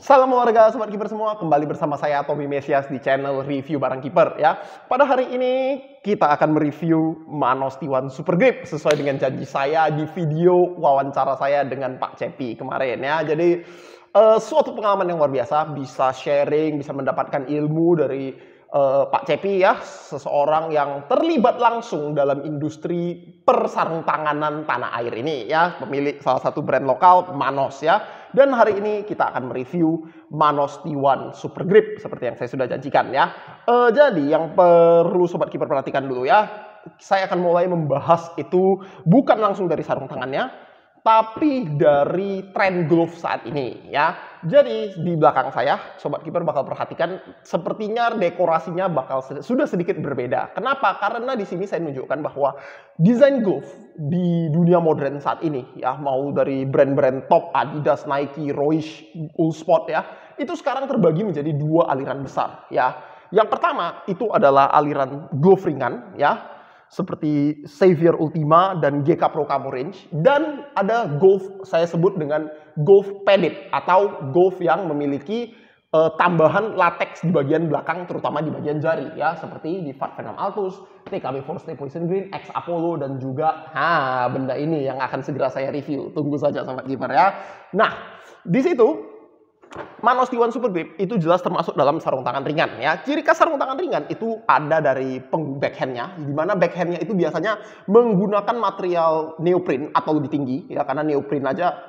Salam warga Sobat Kiper semua, kembali bersama saya Tommy Mesias di channel review barang kiper ya. Pada hari ini kita akan mereview Manos T1 Super Grip sesuai dengan janji saya di video wawancara saya dengan Pak Cepi kemarin ya. Jadi suatu pengalaman yang luar biasa, bisa sharing, bisa mendapatkan ilmu dari Pak Cepi ya, seseorang yang terlibat langsung dalam industri persarung tanganan tanah air ini ya, pemilik salah satu brand lokal Manos ya. Dan hari ini kita akan mereview Manos T1 Super Grip seperti yang saya sudah janjikan ya. Jadi yang perlu Sobat Kiper perhatikan dulu ya, saya akan mulai membahas itu bukan langsung dari sarung tangannya, tapi dari tren glove saat ini ya. Jadi di belakang saya, Sobat Kiper bakal perhatikan sepertinya dekorasinya bakal sudah sedikit berbeda. Kenapa? Karena di sini saya menunjukkan bahwa desain glove di dunia modern saat ini ya, mau dari brand-brand top Adidas, Nike, Rausch, Ullsport ya, itu sekarang terbagi menjadi dua aliran besar ya. Yang pertama itu adalah aliran glove ringan ya, seperti Xavier Ultima dan GK Pro Camo Range, dan ada golf saya sebut dengan golf padded atau golf yang memiliki tambahan latex di bagian belakang, terutama di bagian jari ya, seperti di Fat Venom Altus, TKB Force Poison Green, X Apollo, dan juga benda ini yang akan segera saya review. Tunggu saja Sobat Kiper ya. Nah, di situ Manos T1 Super Grip itu jelas termasuk dalam sarung tangan ringan ya. Ciri khas sarung tangan ringan itu ada dari backhandnya, di mana backhandnya itu biasanya menggunakan material neoprene atau lebih tinggi ya, karena neoprene aja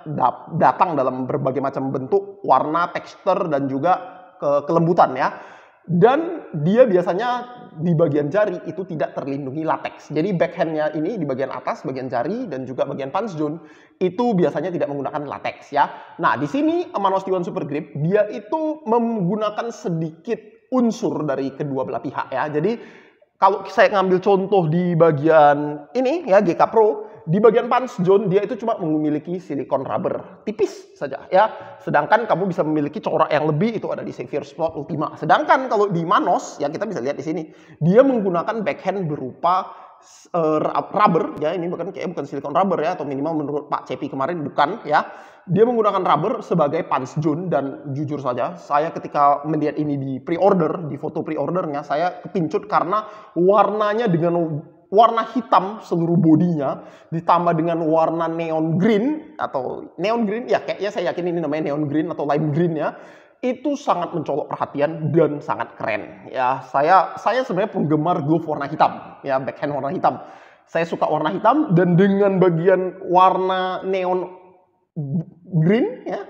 datang dalam berbagai macam bentuk, warna, tekstur, dan juga kelembutan ya. Dan dia biasanya di bagian jari itu tidak terlindungi latex. Jadi backhandnya ini di bagian atas, bagian jari, dan juga bagian punch zone itu biasanya tidak menggunakan latex ya. Nah, di sini Manos T1 Super Grip dia itu menggunakan sedikit unsur dari kedua belah pihak ya. Jadi kalau saya ngambil contoh di bagian ini ya, GK Pro, di bagian punch zone dia itu cuma memiliki silikon rubber tipis saja ya. Sedangkan kamu bisa memiliki corak yang lebih, itu ada di Xavier Sport Ultima. Sedangkan kalau di Manos ya, kita bisa lihat di sini dia menggunakan backhand berupa rubber ya. Ini bukan silikon rubber ya, atau minimal menurut Pak Cepi kemarin bukan ya. Dia menggunakan rubber sebagai punch zone, dan jujur saja saya ketika melihat ini di pre-order, di foto pre-ordernya, saya kepincut karena warnanya dengan warna hitam seluruh bodinya ditambah dengan warna neon green atau neon green ya, kayaknya saya yakin ini namanya neon green atau lime green ya. Itu sangat mencolok perhatian dan sangat keren ya. Saya sebenarnya penggemar glove warna hitam ya, backhand warna hitam. Saya suka warna hitam, dan dengan bagian warna neon green ya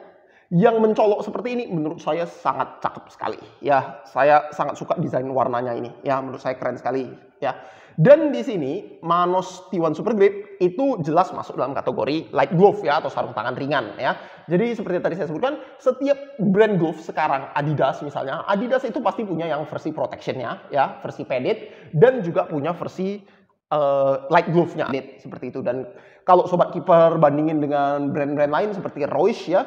yang mencolok seperti ini, menurut saya sangat cakep sekali ya. Saya sangat suka desain warnanya ini ya, menurut saya keren sekali ya. Dan di sini Manos T1 Super Grip itu jelas masuk dalam kategori light glove ya, atau sarung tangan ringan ya. Jadi seperti tadi saya sebutkan, setiap brand glove sekarang, Adidas misalnya, Adidas itu pasti punya yang versi protectionnya ya, versi padded, dan juga punya versi light glove-nya seperti itu. Dan kalau Sobat Kiper bandingin dengan brand-brand lain seperti Rausch ya,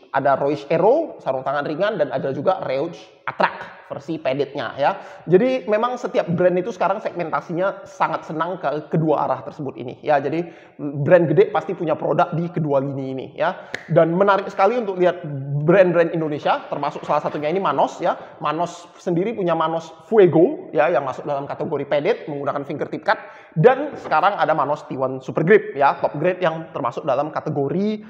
ada Rausch Aero sarung tangan ringan, dan ada juga Rausch Attract versi padded-nya ya. Jadi memang setiap brand itu sekarang segmentasinya sangat senang ke kedua arah tersebut ini ya. Jadi brand gede pasti punya produk di kedua lini ini ya. Dan menarik sekali untuk lihat brand-brand Indonesia, termasuk salah satunya ini Manos ya. Manos sendiri punya Manos Fuego ya, yang masuk dalam kategori padded menggunakan fingertip cut, dan sekarang ada Manos T1 Super Grip ya, top grade yang termasuk dalam kategori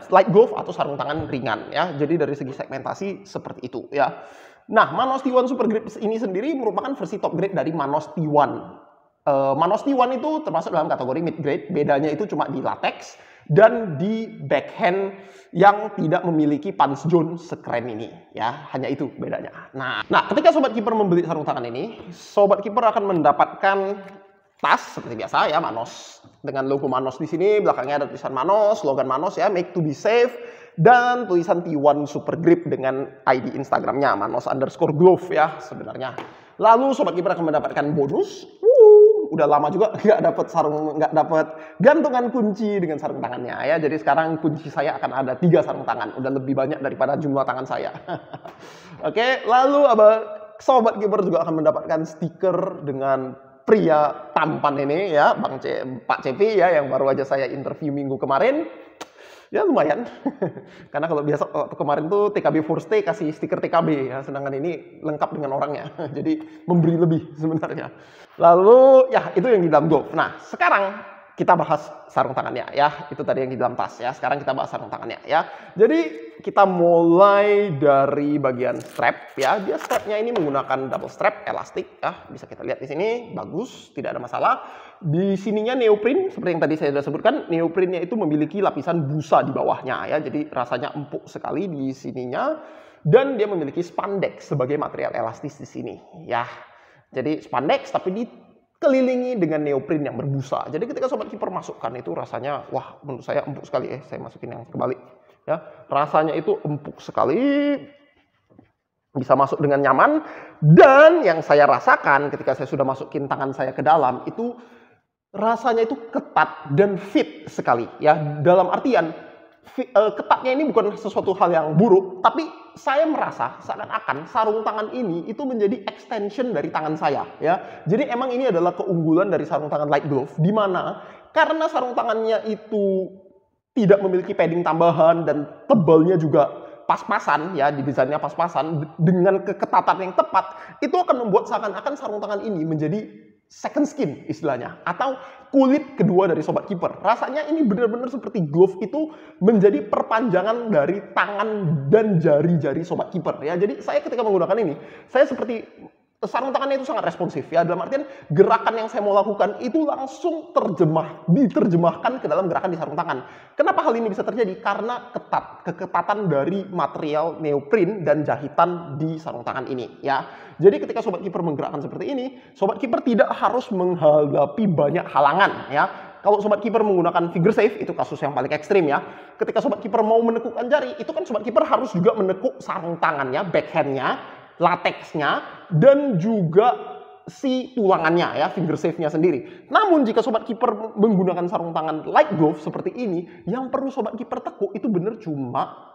light glove atau sarung tangan ringan ya. Jadi dari segi segmentasi seperti itu ya. Nah, Manos T1 Super Grip ini sendiri merupakan versi top grade dari Manos T1. Manos T1 itu termasuk dalam kategori mid grade, bedanya itu cuma di latex dan di backhand yang tidak memiliki punch zone sekeren ini ya, hanya itu bedanya. Nah, ketika Sobat Kiper membeli sarung tangan ini, Sobat Kiper akan mendapatkan tas seperti biasa ya, Manos dengan logo Manos di sini, belakangnya ada tulisan Manos, slogan Manos ya, make to be safe, dan tulisan T1 Super Grip dengan ID Instagramnya Manos_glove ya sebenarnya. Lalu Sobat Kiper akan mendapatkan bonus. Udah lama juga nggak dapat gantungan kunci dengan sarung tangannya ya. Jadi sekarang kunci saya akan ada 3 sarung tangan, udah lebih banyak daripada jumlah tangan saya. Oke, lalu Sobat Kiper juga akan mendapatkan stiker dengan pria tampan ini ya, Pak Cepi ya, yang baru aja saya interview minggu kemarin. Ya lumayan, karena kalau biasa waktu kemarin tuh TKB First Stay kasih stiker TKB ya, sedangkan ini lengkap dengan orangnya, jadi memberi lebih sebenarnya. Lalu ya itu yang di dalam golf. Nah sekarang kita bahas sarung tangannya ya, itu tadi yang di dalam tas ya. Sekarang kita bahas sarung tangannya ya. Jadi kita mulai dari bagian strap ya. Dia strapnya ini menggunakan double strap elastik ya, bisa kita lihat di sini, bagus, tidak ada masalah. Di sininya neoprene, seperti yang tadi saya sudah sebutkan, neoprennya itu memiliki lapisan busa di bawahnya ya, jadi rasanya empuk sekali di sininya, dan dia memiliki spandex sebagai material elastis di sini ya. Jadi spandex tapi dikelilingi dengan neoprene yang berbusa. Jadi ketika sobat kiper masukkan itu rasanya, wah menurut saya empuk sekali. Saya masukin yang kebalik ya, rasanya itu empuk sekali, bisa masuk dengan nyaman. Dan yang saya rasakan ketika saya sudah masukin tangan saya ke dalam itu rasanya itu ketat dan fit sekali ya. Dalam artian ketatnya ini bukan sesuatu hal yang buruk, tapi saya merasa seakan-akan sarung tangan ini itu menjadi extension dari tangan saya ya. Jadi emang ini adalah keunggulan dari sarung tangan light glove, di mana karena sarung tangannya itu tidak memiliki padding tambahan dan tebalnya juga pas-pasan ya, desainnya pas-pasan dengan keketatan yang tepat, itu akan membuat seakan-akan sarung tangan ini menjadi second skin istilahnya, atau kulit kedua dari sobat kiper. Rasanya ini benar-benar seperti glove itu menjadi perpanjangan dari tangan dan jari-jari sobat kiper ya. Jadi saya ketika menggunakan ini, saya seperti sarung tangannya itu sangat responsif ya, dalam artian gerakan yang saya mau lakukan itu langsung diterjemahkan ke dalam gerakan di sarung tangan. Kenapa hal ini bisa terjadi? Karena keketatan dari material neoprene dan jahitan di sarung tangan ini ya. Jadi ketika sobat kiper menggerakkan seperti ini, sobat kiper tidak harus menghadapi banyak halangan ya. Kalau sobat kiper menggunakan figure save, itu kasus yang paling ekstrim ya. Ketika sobat kiper mau menekukkan jari, itu kan sobat kiper harus juga menekuk sarung tangannya, backhandnya, lateksnya, dan juga si tulangannya ya, finger save-nya sendiri. Namun jika sobat kiper menggunakan sarung tangan light glove seperti ini, yang perlu sobat kiper tekuk itu benar cuma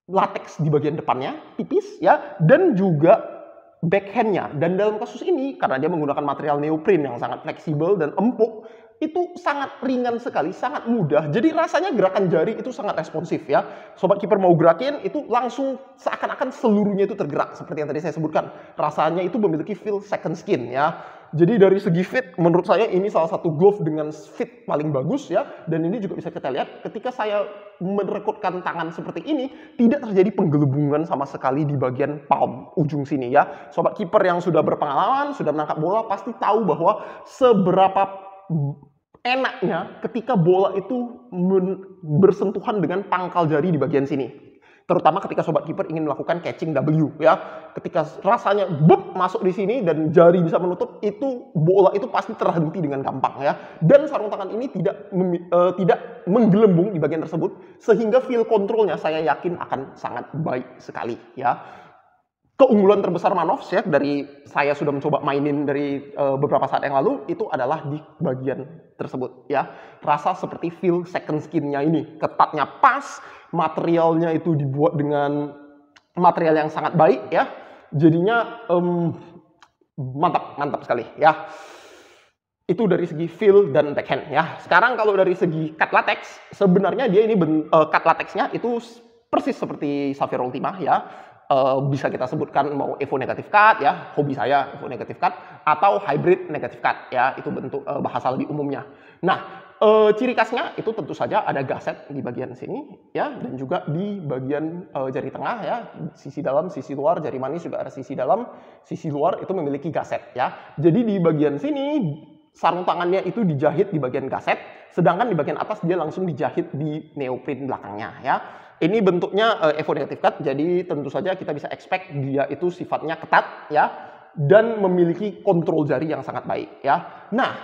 lateks di bagian depannya, tipis ya, dan juga backhand-nya. Dan dalam kasus ini, karena dia menggunakan material neoprene yang sangat fleksibel dan empuk, itu sangat ringan sekali, sangat mudah. Jadi rasanya gerakan jari itu sangat responsif ya. Sobat kiper mau gerakin, itu langsung seakan-akan seluruhnya itu tergerak. Seperti yang tadi saya sebutkan, rasanya itu memiliki feel second skin ya. Jadi dari segi fit, menurut saya ini salah satu glove dengan fit paling bagus ya. Dan ini juga bisa kita lihat, ketika saya merekutkan tangan seperti ini, tidak terjadi penggelembungan sama sekali di bagian palm ujung sini ya. Sobat kiper yang sudah berpengalaman, sudah menangkap bola, pasti tahu bahwa seberapa enaknya ketika bola itu bersentuhan dengan pangkal jari di bagian sini. Terutama ketika sobat kiper ingin melakukan catching W ya. Ketika rasanya masuk di sini dan jari bisa menutup, itu bola itu pasti terhenti dengan gampang ya. Dan sarung tangan ini tidak menggelembung di bagian tersebut, sehingga feel controlnya saya yakin akan sangat baik sekali ya. Keunggulan terbesar Manovs ya, dari saya sudah mencoba mainin dari beberapa saat yang lalu, itu adalah di bagian tersebut ya. Rasa seperti feel second skin-nya ini, ketatnya pas, materialnya itu dibuat dengan material yang sangat baik ya. Jadinya mantap sekali ya. Itu dari segi feel dan backhand ya. Sekarang kalau dari segi cut latex, sebenarnya dia ini cut latexnya itu persis seperti Sapphire Ultima ya. Bisa kita sebutkan mau Evo negative cut ya, hobi saya Evo negative cut, atau hybrid negative cut ya, itu bentuk bahasa lebih umumnya. Nah, ciri khasnya itu tentu saja ada gaset di bagian sini ya, dan juga di bagian jari tengah ya, sisi dalam, sisi luar, jari manis juga ada sisi dalam, sisi luar itu memiliki gaset ya. Jadi di bagian sini sarung tangannya itu dijahit di bagian gaset, sedangkan di bagian atas dia langsung dijahit di neoprene belakangnya ya. Ini bentuknya Evo negative cut, jadi tentu saja kita bisa expect dia itu sifatnya ketat ya, dan memiliki kontrol jari yang sangat baik ya. Nah,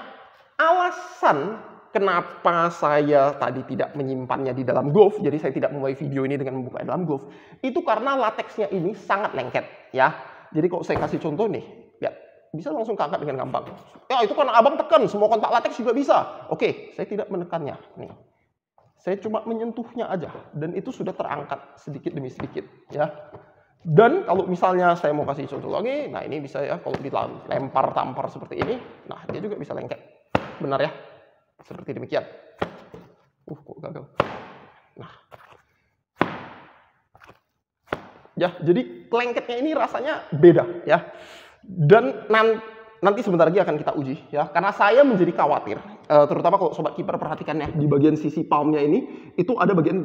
alasan kenapa saya tadi tidak menyimpannya di dalam glove, jadi saya tidak memulai video ini dengan membuka dalam glove, itu karena lateksnya ini sangat lengket ya. Jadi kalau saya kasih contoh nih, lihat, bisa langsung keangkat dengan gampang. Ya itu kan abang tekan, semua kontak lateks juga bisa. Oke, saya tidak menekannya nih. Saya cuma menyentuhnya aja, dan itu sudah terangkat sedikit demi sedikit ya. Dan kalau misalnya saya mau kasih contoh lagi, nah ini bisa ya, kalau dilempar tampar seperti ini, nah dia juga bisa lengket. Benar ya? Seperti demikian. Kok gagal. Nah, Ya, jadi lengketnya ini rasanya beda ya. Dan nanti sebentar lagi akan kita uji ya. Karena saya menjadi khawatir, terutama kalau sobat kiper perhatikan ya, di bagian sisi palmnya ini itu ada bagian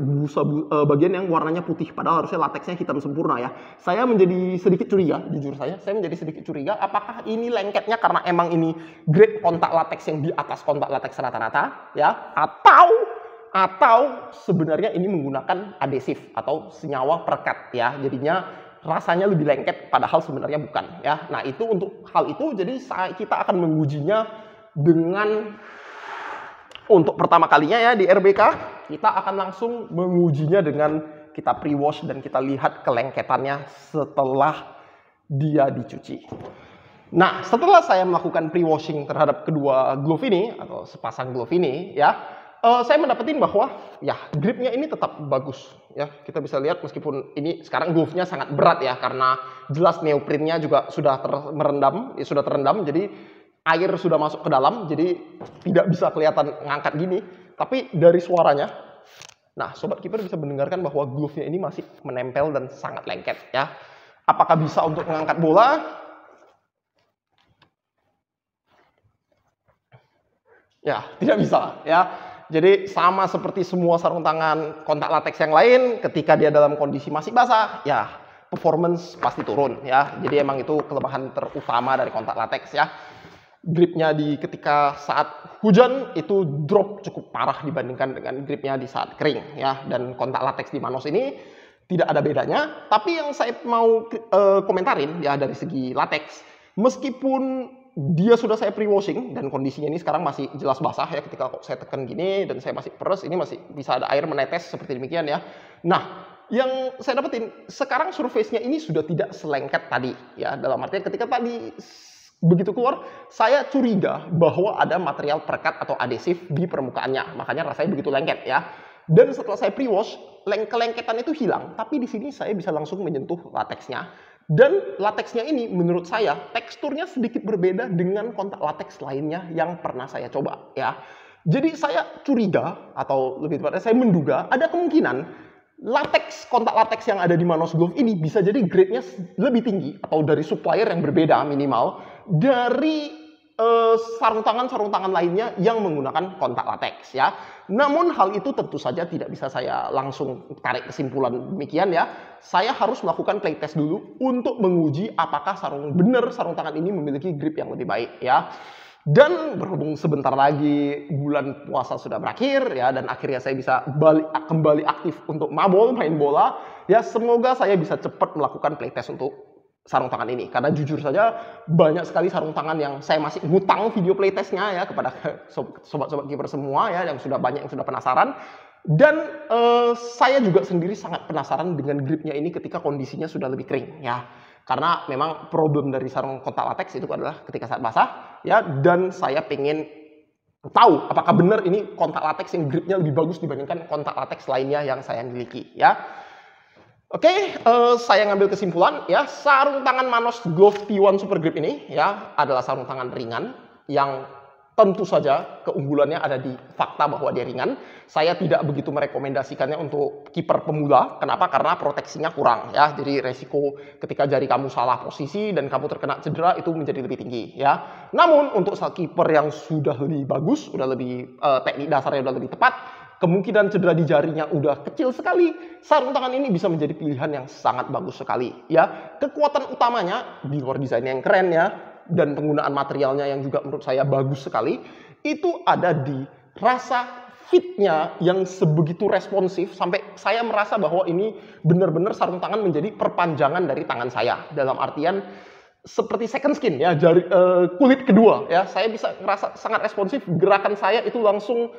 bagian yang warnanya putih, padahal harusnya lateksnya hitam sempurna ya. Saya menjadi sedikit curiga, jujur saya menjadi sedikit curiga apakah ini lengketnya karena emang ini grade kontak lateks yang di atas kontak lateks rata-rata ya, atau sebenarnya ini menggunakan adesif atau senyawa perekat ya, jadinya rasanya lebih lengket padahal sebenarnya bukan ya. Nah, itu untuk hal itu jadi kita akan mengujinya dengan untuk pertama kalinya ya di RBK kita akan langsung mengujinya dengan kita pre-wash dan kita lihat kelengketannya setelah dia dicuci. Nah, setelah saya melakukan pre-washing terhadap kedua glove ini atau sepasang glove ini ya, saya mendapatkan bahwa ya gripnya ini tetap bagus ya. Kita bisa lihat meskipun ini sekarang glove-nya sangat berat ya karena jelas neoprennya juga sudah terendam, jadi air sudah masuk ke dalam, jadi tidak bisa kelihatan ngangkat gini. Tapi dari suaranya, nah sobat kiper bisa mendengarkan bahwa glove-nya ini masih menempel dan sangat lengket ya. Apakah bisa untuk mengangkat bola? Ya, tidak bisa ya. Jadi sama seperti semua sarung tangan kontak lateks yang lain, ketika dia dalam kondisi masih basah, ya performance pasti turun ya. Jadi emang itu kelemahan terutama dari kontak lateks ya. Gripnya ketika saat hujan itu drop cukup parah dibandingkan dengan gripnya di saat kering ya. Dan kontak lateks di Manos ini tidak ada bedanya. Tapi yang saya mau komentarin ya dari segi lateks, meskipun dia sudah saya pre-washing dan kondisinya ini sekarang masih jelas basah ya, ketika saya tekan gini dan saya masih peres, ini masih bisa ada air menetes seperti demikian ya. Nah, yang saya dapetin sekarang surface-nya ini sudah tidak selengket tadi ya, dalam artian ketika tadi begitu keluar saya curiga bahwa ada material perekat atau adesif di permukaannya, makanya rasanya begitu lengket ya. Dan setelah saya pre-wash, kelengketan itu hilang, tapi di sini saya bisa langsung menyentuh lateksnya. Dan lateksnya ini menurut saya teksturnya sedikit berbeda dengan kontak lateks lainnya yang pernah saya coba ya. Jadi saya curiga atau lebih tepatnya saya menduga ada kemungkinan kontak lateks yang ada di Manos Glove ini bisa jadi grade-nya lebih tinggi atau dari supplier yang berbeda minimal dari sarung tangan lainnya yang menggunakan kontak lateks ya. Namun hal itu tentu saja tidak bisa saya langsung tarik kesimpulan demikian ya. Saya harus melakukan playtest dulu untuk menguji apakah sarung tangan ini memiliki grip yang lebih baik ya. Dan berhubung sebentar lagi bulan puasa sudah berakhir ya, dan akhirnya saya bisa kembali aktif untuk main bola ya, semoga saya bisa cepat melakukan playtest untuk sarung tangan ini, karena jujur saja banyak sekali sarung tangan yang saya masih ngutang video playtestnya ya kepada sobat-sobat kiper semua ya, yang sudah banyak yang sudah penasaran. Dan saya juga sendiri sangat penasaran dengan gripnya ini ketika kondisinya sudah lebih kering ya, karena memang problem dari sarung kontak lateks itu adalah ketika saat basah ya. Dan saya pengen tahu apakah benar ini kontak lateks yang gripnya lebih bagus dibandingkan kontak lateks lainnya yang saya miliki ya. Oke, saya ngambil kesimpulan ya, sarung tangan Manos Glove T1 Super Grip ini ya adalah sarung tangan ringan yang tentu saja keunggulannya ada di fakta bahwa dia ringan. Saya tidak begitu merekomendasikannya untuk kiper pemula. Kenapa? Karena proteksinya kurang ya. Jadi resiko ketika jari kamu salah posisi dan kamu terkena cedera itu menjadi lebih tinggi ya. Namun untuk kiper yang sudah lebih bagus, sudah lebih teknik dasarnya sudah lebih tepat, kemungkinan cedera di jarinya udah kecil sekali, sarung tangan ini bisa menjadi pilihan yang sangat bagus sekali ya. Kekuatan utamanya di luar desainnya yang keren ya, dan penggunaan materialnya yang juga menurut saya bagus sekali, itu ada di rasa fitnya yang sebegitu responsif sampai saya merasa bahwa ini benar-benar sarung tangan menjadi perpanjangan dari tangan saya, dalam artian seperti second skin ya, kulit kedua ya. Saya bisa ngerasa sangat responsif, gerakan saya itu langsung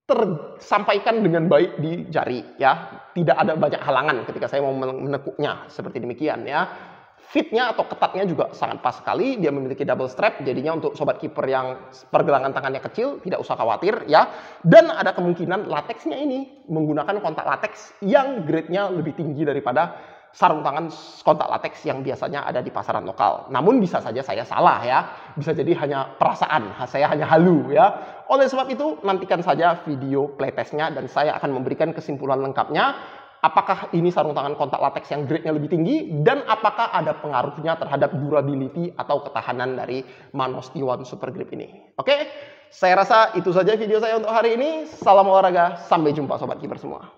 tersampaikan dengan baik di jari ya, tidak ada banyak halangan ketika saya mau menekuknya seperti demikian ya. Fitnya atau ketatnya juga sangat pas sekali, dia memiliki double strap, jadinya untuk sobat kiper yang pergelangan tangannya kecil tidak usah khawatir ya. Dan ada kemungkinan lateksnya ini menggunakan kontak lateks yang grade-nya lebih tinggi daripada sarung tangan kontak lateks yang biasanya ada di pasaran lokal. Namun bisa saja saya salah ya, bisa jadi hanya perasaan, saya hanya halu ya. Oleh sebab itu nantikan saja video playtestnya dan saya akan memberikan kesimpulan lengkapnya apakah ini sarung tangan kontak latex yang grade-nya lebih tinggi, dan apakah ada pengaruhnya terhadap durability atau ketahanan dari Manos T1 Super Grip ini. Oke, saya rasa itu saja video saya untuk hari ini. Salam olahraga, sampai jumpa Sobat Kiper semua.